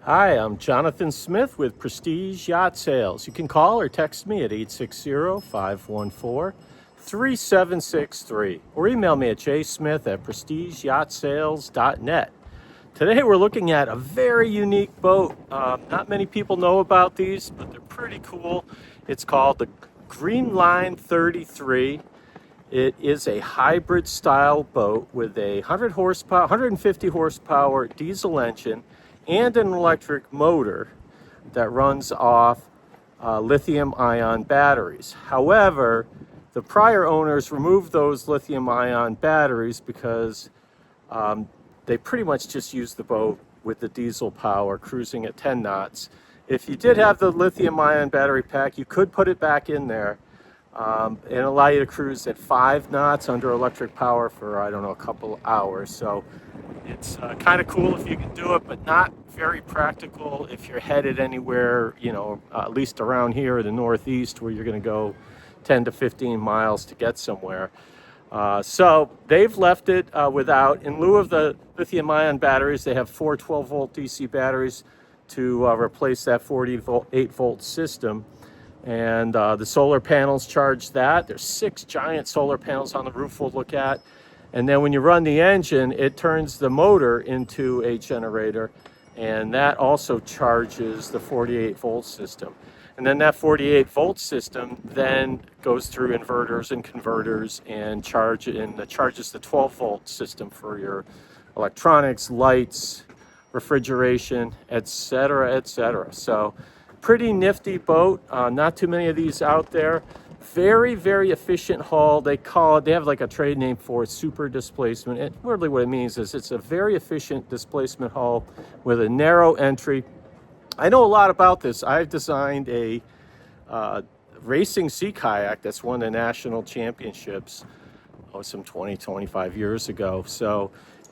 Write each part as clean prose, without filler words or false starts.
Hi, I'm Jonathan Smith with Prestige Yacht Sales. You can call or text me at 860-514-3763 or email me at jsmith@prestigeyahtsales.net. Today we're looking at a very unique boat. Not many people know about these, but they're pretty cool. It's called the Greenline 33. It is a hybrid style boat with a 100 horsepower, 150 horsepower diesel engine and an electric motor that runs off lithium ion batteries. However, the prior owners removed those lithium ion batteries because they pretty much just used the boat with the diesel power cruising at 10 knots. If you did have the lithium ion battery pack, you could put it back in there and allow you to cruise at 5 knots under electric power for, I don't know, a couple hours. So it's kind of cool if you can do it, but not very practical if you're headed anywhere, at least around here in the Northeast, where you're going to go 10 to 15 miles to get somewhere. So they've left it without. In lieu of the lithium ion batteries, they have 4 12-volt DC batteries to replace that 48-volt system. And the solar panels charge that. There's 6 giant solar panels on the roof we'll look at. And then when you run the engine, it turns the motor into a generator, and that also charges the 48-volt system. And then that 48-volt system then goes through inverters and converters and charges the 12-volt system for your electronics, lights, refrigeration, etc., etc. So pretty nifty boat. Not too many of these out there. Very, very efficient hull. They have like a trade name for it, super displacement. And really what it means is it's a very efficient displacement hull with a narrow entry. I know a lot about this. I've designed a racing sea kayak that's won the national championships some 25 years ago. So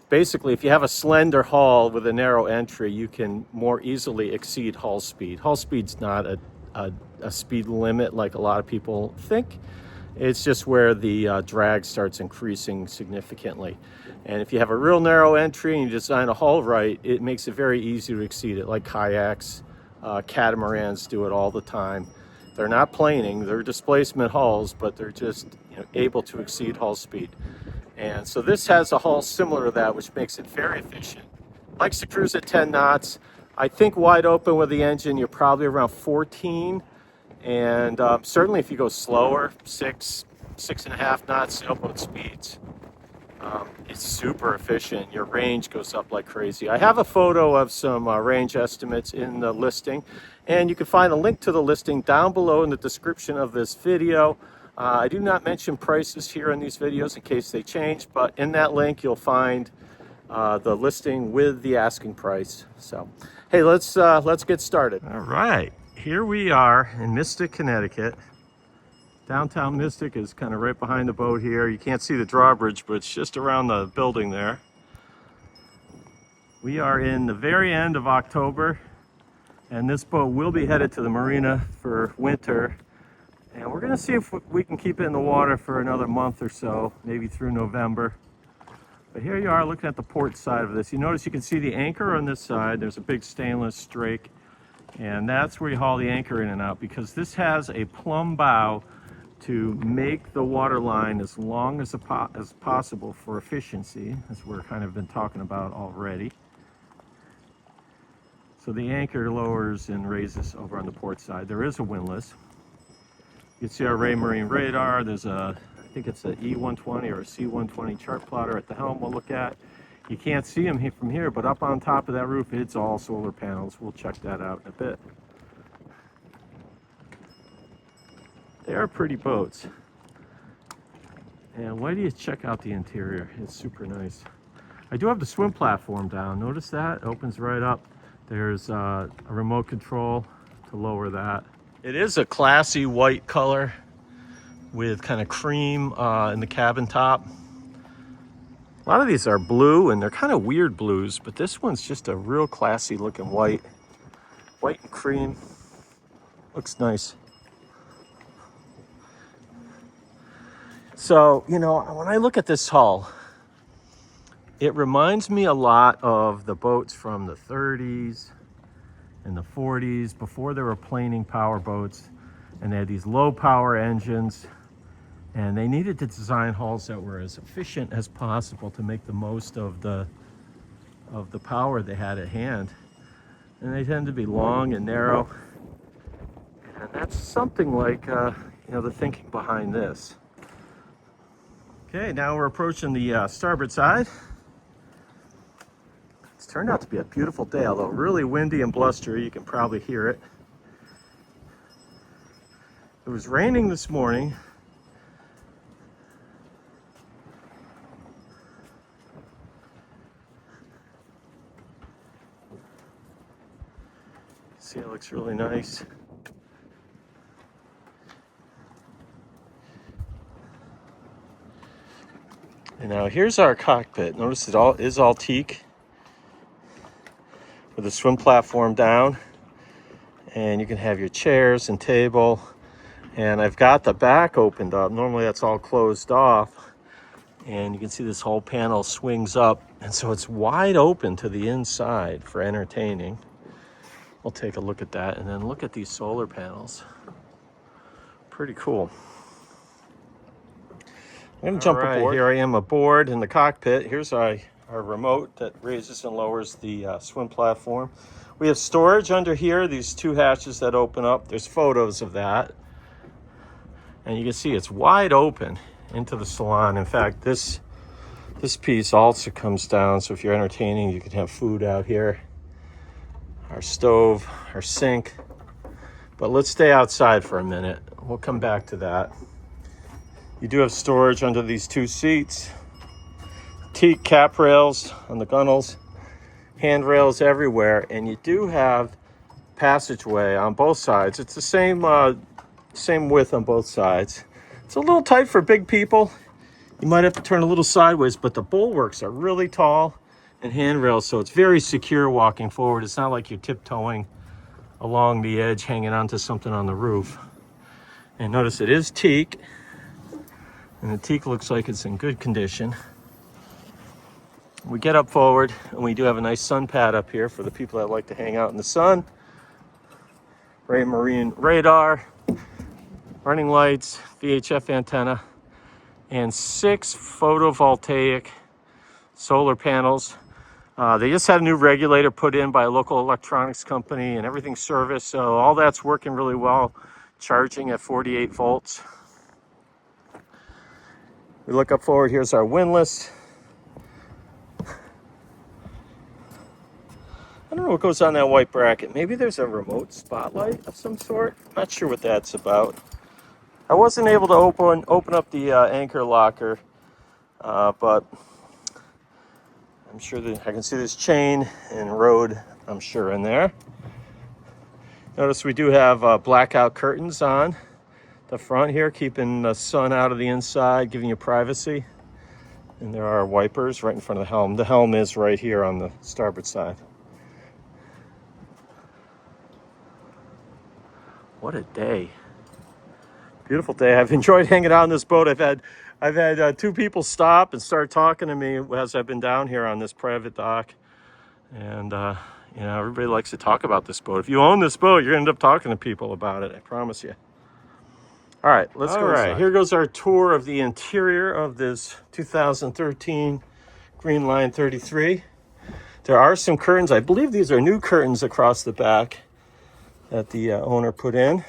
basically, if you have a slender hull with a narrow entry, you can more easily exceed hull speed. Hull speed's not a speed limit like a lot of people think. It's just where the drag starts increasing significantly. And if you have a real narrow entry and you design a hull right, it makes it very easy to exceed it, like kayaks, catamarans do it all the time. They're not planing, they're displacement hulls, but they're just able to exceed hull speed. And so this has a hull similar to that, which makes it very efficient. Likes to cruise at 10 knots. I think wide open with the engine, you're probably around 14. And certainly if you go slower, 6.5 knots sailboat speeds, it's super efficient. Your range goes up like crazy. I have a photo of some range estimates in the listing, and you can find a link to the listing down below in the description of this video. I do not mention prices here in these videos in case they change, but in that link you'll find the listing with the asking price. So, hey, let's get started. All right, here we are in Mystic, Connecticut. Downtown Mystic is kind of right behind the boat here. You can't see the drawbridge, but it's just around the building there. We are in the very end of October, and this boat will be headed to the marina for winter. And we're gonna see if we can keep it in the water for another month or so, maybe through November. But here you are looking at the port side of this. You notice you can see the anchor on this side. There's a big stainless strake, and that's where you haul the anchor in and out, because this has a plumb bow to make the water line as long as possible for efficiency, as we're kind of been talking about already. So the anchor lowers and raises over on the port side. There is a windlass. You can see our Raymarine radar. There's I think it's an E120 or a C120 chart plotter at the helm we'll look at. You can't see them from here, but up on top of that roof, it's all solar panels. We'll check that out in a bit. They are pretty boats. And why do you check out the interior? It's super nice. I do have the swim platform down. Notice that? It opens right up. There's a remote control to lower that. It is a classy white color with kind of cream in the cabin top. A lot of these are blue, and they're kind of weird blues, but this one's just a real classy looking white. White and cream. Looks nice. So, when I look at this hull, it reminds me a lot of the boats from the 30s in the 40s, before there were planing power boats, and they had these low power engines, and they needed to design hulls that were as efficient as possible to make the most of the power they had at hand. And they tend to be long and narrow, and that's something like the thinking behind this. Okay, now we're approaching the starboard side. It's turned out to be a beautiful day, although really windy and blustery. You can probably hear it. It was raining this morning. See, it looks really nice. And now here's our cockpit. Notice it is all teak with a swim platform down, and you can have your chairs and table. And I've got the back opened up. Normally that's all closed off, and you can see this whole panel swings up, and so it's wide open to the inside for entertaining. We'll take a look at that, and then look at these solar panels. Pretty cool. I'm going to jump aboard. Here I am aboard in the cockpit. Here's our remote that raises and lowers the swim platform. We have storage under here, these two hatches that open up. There's photos of that. And you can see it's wide open into the salon. In fact, this piece also comes down, so if you're entertaining, you can have food out here. Our stove, our sink. But let's stay outside for a minute. We'll come back to that. You do have storage under these two seats. Teak cap rails on the gunnels. Handrails everywhere. And you do have passageway on both sides. It's the same width on both sides. It's a little tight for big people. You might have to turn a little sideways, but the bulwarks are really tall and handrails, so it's very secure walking forward. It's not like you're tiptoeing along the edge, hanging onto something on the roof. And notice it is teak, and the teak looks like it's in good condition. We get up forward, and we do have a nice sun pad up here for the people that like to hang out in the sun. Marine radar, running lights, VHF antenna, and 6 photovoltaic solar panels. They just had a new regulator put in by a local electronics company, and everything's serviced, so all that's working really well, charging at 48 volts. We look up forward, here's our windlass. I don't know what goes on that white bracket. Maybe there's a remote spotlight of some sort. Not sure what that's about. I wasn't able to open up the anchor locker, but I'm sure that I can see this chain and road, I'm sure, in there. Notice we do have blackout curtains on the front here, keeping the sun out of the inside, giving you privacy. And there are wipers right in front of the helm. The helm is right here on the starboard side. What a day. Beautiful day. I've enjoyed hanging out on this boat. I've had 2 people stop and start talking to me as I've been down here on this private dock. And, everybody likes to talk about this boat. If you own this boat, you're going to end up talking to people about it. I promise you. All right, let's go inside. Here goes our tour of the interior of this 2013 Greenline 33. There are some curtains. I believe these are new curtains across the back that the owner put in.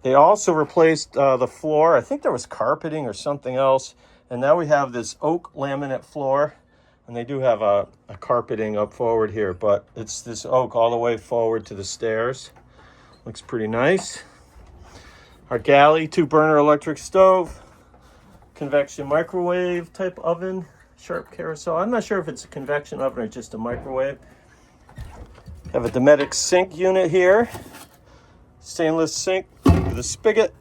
They also replaced the floor. I think there was carpeting or something else. And now we have this oak laminate floor. And they do have a carpeting up forward here, but it's this oak all the way forward to the stairs. Looks pretty nice. Our galley, 2-burner electric stove, convection microwave type oven, sharp carousel. I'm not sure if it's a convection oven or just a microwave. Have a Dometic sink unit here. Stainless sink with a spigot.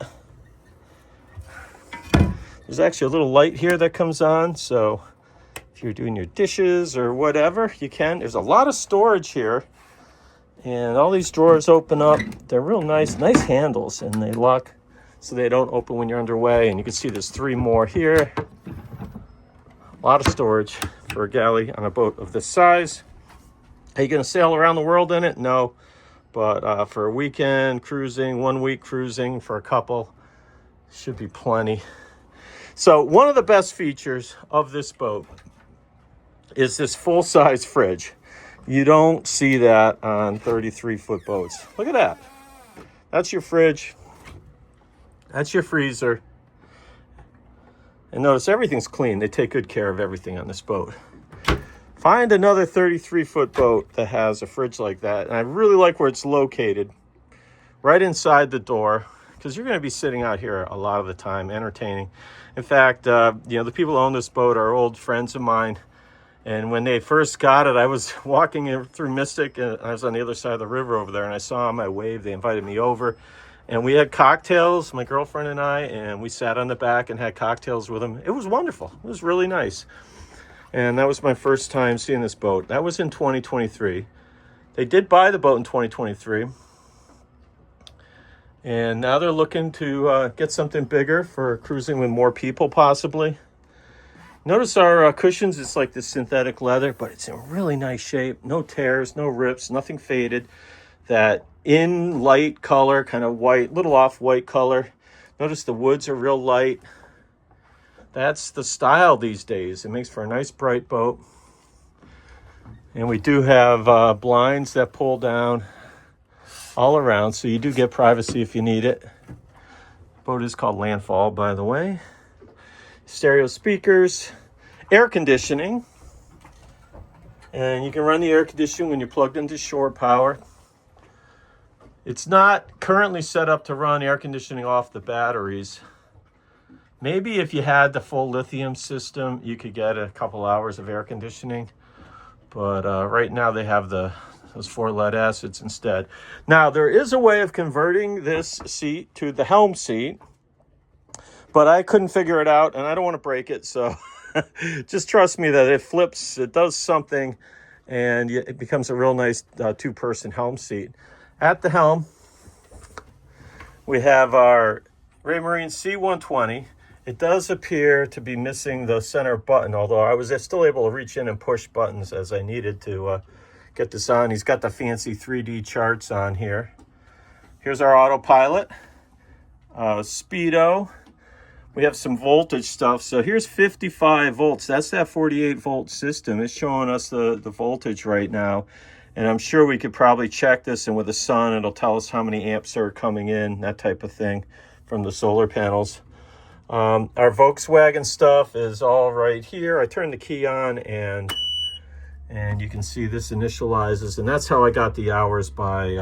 There's actually a little light here that comes on, so if you're doing your dishes or whatever, you can. There's a lot of storage here, and all these drawers open up. They're real nice handles, and they lock so they don't open when you're underway. And you can see there's 3 more here. A lot of storage for a galley on a boat of this size. Are you going to sail around the world in it? No. but for a weekend cruising, 1 week cruising for a couple, should be plenty. So one of the best features of this boat is this full-size fridge. You don't see that on 33-foot boats. Look at that. That's your fridge. That's your freezer. And notice everything's clean. They take good care of everything on this boat. Find another 33-foot boat that has a fridge like that. And I really like where it's located, right inside the door, because you're going to be sitting out here a lot of the time entertaining. In fact, the people who own this boat are old friends of mine. And when they first got it, I was walking through Mystic, and I was on the other side of the river over there, and I saw them. I waved. They invited me over. And we had cocktails, my girlfriend and I, and we sat on the back and had cocktails with them. It was wonderful. It was really nice. And that was my first time seeing this boat. That was in 2023. They did buy the boat in 2023. And now they're looking to get something bigger for cruising with more people, possibly. Notice our cushions, it's like this synthetic leather, but it's in really nice shape. No tears, no rips, nothing faded. That in light color, kind of white, little off-white color. Notice the woods are real light. That's the style these days. It makes for a nice bright boat. And we do have blinds that pull down all around, so you do get privacy if you need it. Boat is called Landfall, by the way. Stereo speakers, air conditioning. And you can run the air conditioning when you're plugged into shore power. It's not currently set up to run air conditioning off the batteries. Maybe if you had the full lithium system, you could get a couple hours of air conditioning. But right now they have those 4 lead acids instead. Now, there is a way of converting this seat to the Helm seat, but I couldn't figure it out, and I don't want to break it. So just trust me that it flips, it does something, and it becomes a real nice 2-person Helm seat. At the helm, we have our Raymarine C120. It does appear to be missing the center button, although I was still able to reach in and push buttons as I needed to get this on. He's got the fancy 3D charts on here. Here's our autopilot, speedo. We have some voltage stuff. So here's 55 volts. That's that 48-volt system. It's showing us the voltage right now. And I'm sure we could probably check this, and with the sun, it'll tell us how many amps are coming in, that type of thing, from the solar panels. Our Volkswagen stuff is all right here. I turned the key on, and you can see this initializes, and that's how I got the hours, by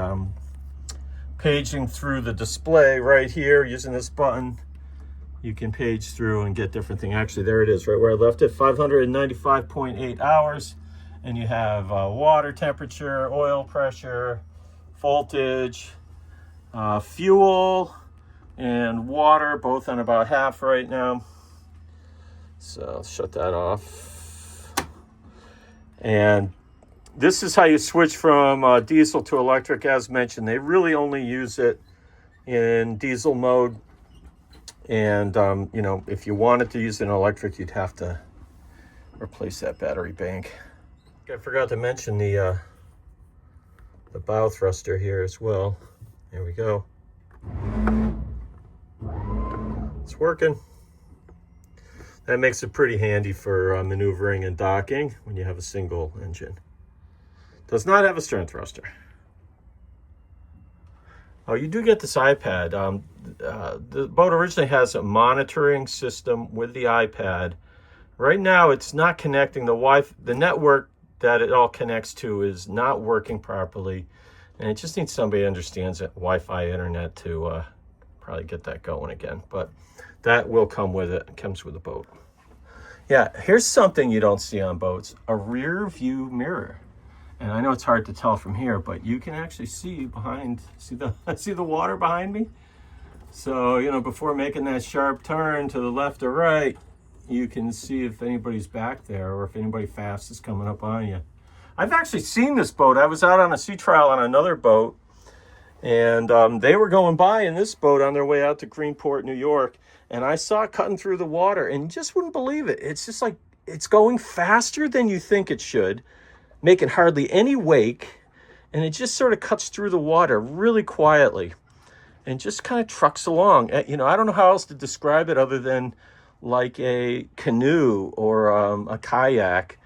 paging through the display right here using this button. You can page through and get different things. Actually, there it is, right where I left it, 595.8 hours. And you have water temperature, oil pressure, voltage, fuel, and water, both on about half right now. So I'll shut that off. And this is how you switch from diesel to electric. As mentioned, they really only use it in diesel mode. And, if you wanted to use an electric, you'd have to replace that battery bank. I forgot to mention the bow thruster here as well. There we go. It's working. That makes it pretty handy for maneuvering and docking when you have a single engine. Does not have a stern thruster. Oh, you do get this iPad. The boat originally has a monitoring system with the iPad. Right now, it's not connecting. The network that it all connects to is not working properly, and it just needs somebody who understands it, Wi-Fi internet, to probably get that going again. But that will come with it. It comes with the boat. Yeah, here's something you don't see on boats: a rear view mirror. And I know it's hard to tell from here, but you can actually see behind. See the water behind me. So before making that sharp turn to the left or right, you can see if anybody's back there or if anybody fast is coming up on you. I've actually seen this boat. I was out on a sea trial on another boat, and they were going by in this boat on their way out to Greenport, New York, and I saw it cutting through the water, and you just wouldn't believe it. It's just like it's going faster than you think it should, making hardly any wake, and it just sort of cuts through the water really quietly and just kind of trucks along. You know, I don't know how else to describe it other than like a canoe or a kayak.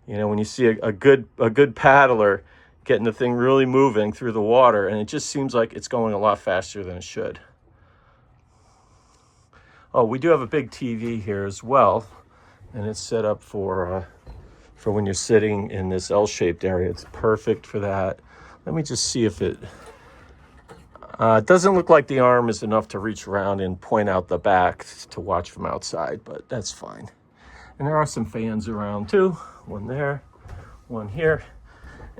You know, when you see a good paddler getting the thing really moving through the water, and it just seems like it's going a lot faster than it should. Oh, we do have a big TV here as well, and it's set up for when you're sitting in this L-shaped area. It's perfect for that. Let me just see if it doesn't look like the arm is enough to reach around and point out the back to watch from outside, but that's fine. And there are some fans around too. One there, one here.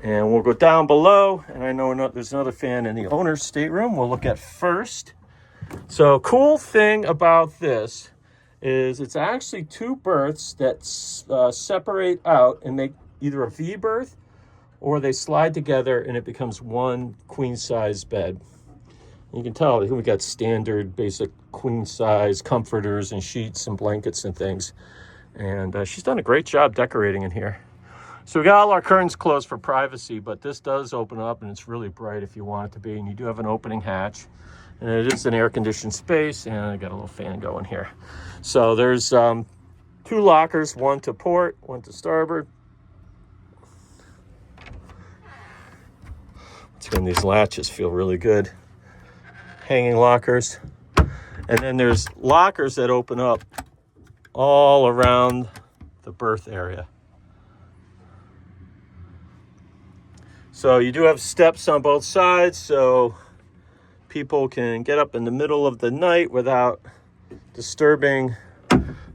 And we'll go down below, and I know there's another fan in the owner's stateroom we'll look at first. So cool thing about this is it's actually two berths that separate out and make either a V berth, or they slide together and it becomes one queen size bed. You can tell we got standard basic queen size comforters and sheets and blankets and things. And she's done a great job decorating in here. So we got all our curtains closed for privacy, but this does open up and it's really bright if you want it to be. And you do have an opening hatch, and it is an air conditioned space, and I got a little fan going here. So there's 2 lockers, one to port, one to starboard. And these latches feel really good. Hanging lockers. And then there's lockers that open up all around the berth area. So you do have steps on both sides, so people can get up in the middle of the night without disturbing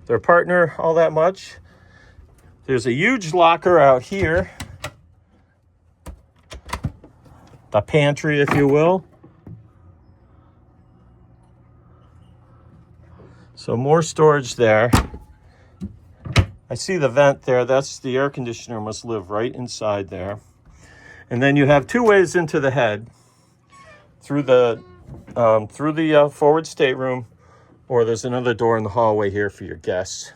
their partner all that much. There's a huge locker out here, the pantry, if you will. So more storage there. I see the vent there. That's the air conditioner must live right inside there. And then you have 2 ways into the head, through the forward stateroom, or there's another door in the hallway here for your guests.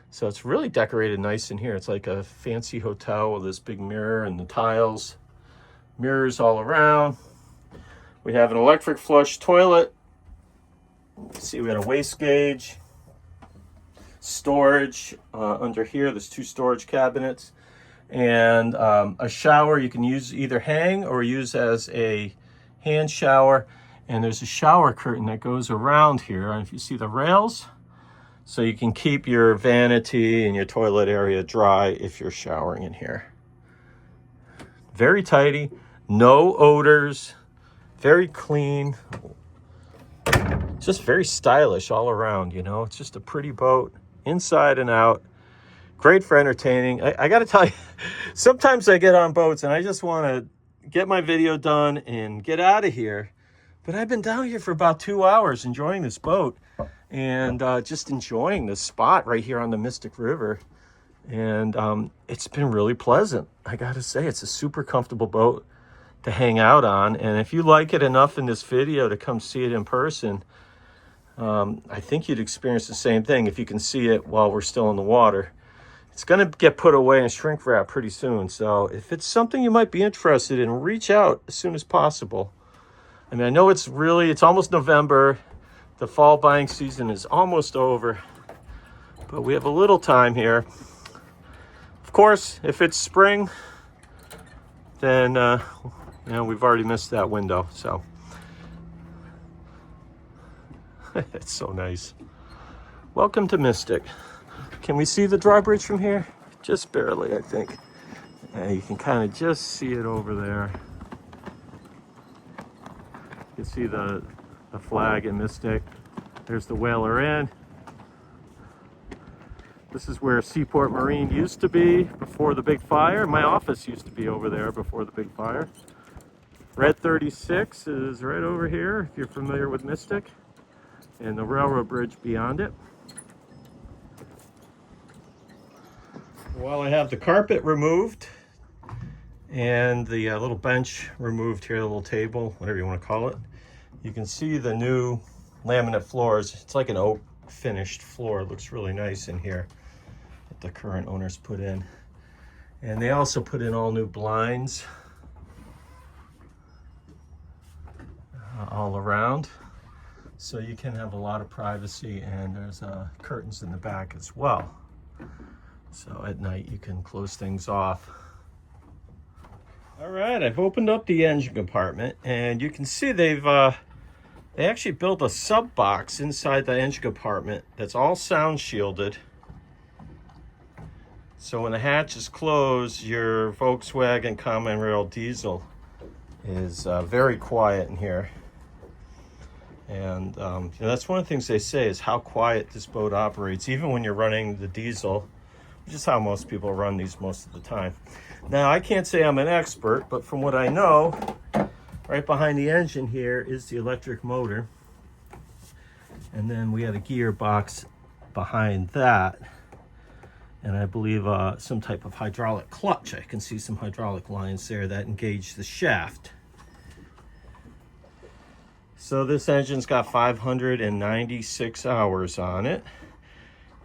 So it's really decorated nice in here. It's like a fancy hotel with this big mirror and the tiles, mirrors all around. We have an electric flush toilet. See, we got a waste gauge, storage under here. There's 2 storage cabinets, and a shower you can use either hang or use as a hand shower. And there's a shower curtain that goes around here. And if you see the rails, so you can keep your vanity and your toilet area dry if you're showering in here. Very tidy, no odors, very clean. Just very stylish all around, you know. It's just a pretty boat, inside and out. Great for entertaining. I got to tell you, sometimes I get on boats and I just want to get my video done and get out of here. But I've been down here for about 2 hours enjoying this boat and just enjoying this spot right here on the Mystic River. And it's been really pleasant. I got to say, it's a super comfortable boat to hang out on. And if you like it enough in this video to come see it in person, I think you'd experience the same thing if you can see it while we're still in the water. It's going to get put away in shrink wrap pretty soon. So if it's something you might be interested in, reach out as soon as possible. I mean, I know it's almost November. The fall buying season is almost over, but we have a little time here. Of course, if it's spring, then, we've already missed that window. So it's so nice. Welcome to Mystic. Can we see the drawbridge from here? Just barely, I think. You can kind of just see it over there. You can see the flag in Mystic. There's the Whaler Inn. This is where Seaport Marine used to be before the big fire. My office used to be over there before the big fire. Red 36 is right over here, if you're familiar with Mystic, and the railroad bridge beyond it. Well, I have the carpet removed and the little bench removed here, the little table, whatever you want to call it. You can see the new laminate floors. It's like an oak finished floor. It looks really nice in here that the current owners put in. And they also put in all new blinds. around, so you can have a lot of privacy, and there's curtains in the back as well. So at night you can close things off. All right, I've opened up the engine compartment, and you can see they actually built a sub box inside the engine compartment that's all sound shielded. So when the hatch is closed, your Volkswagen Common Rail diesel is very quiet in here. And that's one of the things they say is how quiet this boat operates, even when you're running the diesel, which is how most people run these most of the time. Now, I can't say I'm an expert, but from what I know, right behind the engine here is the electric motor. And then we had a gearbox behind that. And I believe some type of hydraulic clutch. I can see some hydraulic lines there that engage the shaft. So this engine's got 596 hours on it.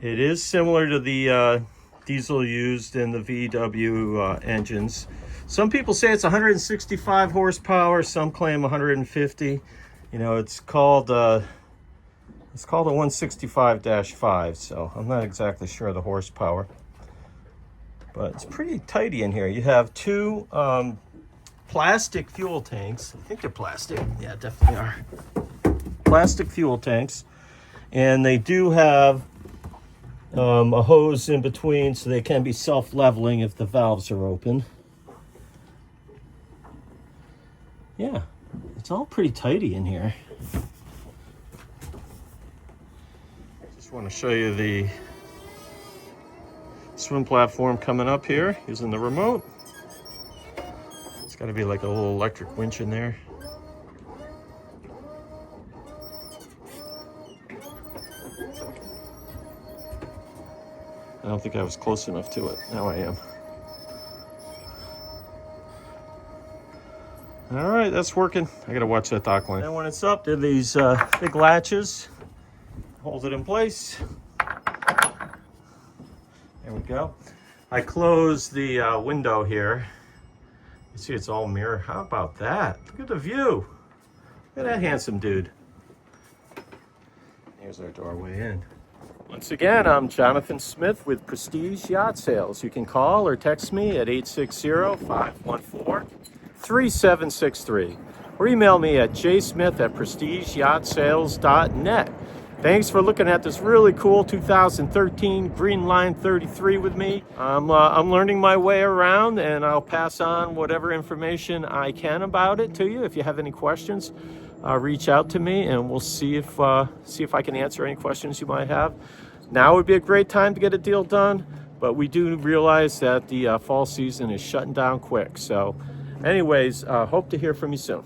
It is similar to the diesel used in the VW engines. Some people say it's 165 horsepower. Some claim 150. You know, it's called a 165-5, so I'm not exactly sure of the horsepower. But it's pretty tidy in here. You have two plastic fuel tanks. I think they're plastic. Yeah, definitely are. Plastic fuel tanks. And they do have a hose in between, so they can be self-leveling if the valves are open. Yeah, it's all pretty tidy in here. Just want to show you the swim platform coming up here using the remote. It's got to be like a little electric winch in there. I don't think I was close enough to it. Now I am. All right, that's working. I gotta watch that dock line. And when it's up, there are these big latches. Hold it in place. There we go. I closed the window here. You see it's all mirror. How about that? Look at the view. Look at that handsome dude. Here's our doorway in. Once again, I'm Jonathan Smith with Prestige Yacht Sales. You can call or text me at 860-514-3763 or email me at jsmith@prestigeyahtsales.net. Thanks for looking at this really cool 2013 Greenline 33 with me. I'm learning my way around, and I'll pass on whatever information I can about it to you. If you have any questions, reach out to me, and we'll see if I can answer any questions you might have. Now would be a great time to get a deal done, but we do realize that the fall season is shutting down quick. So anyways, hope to hear from you soon.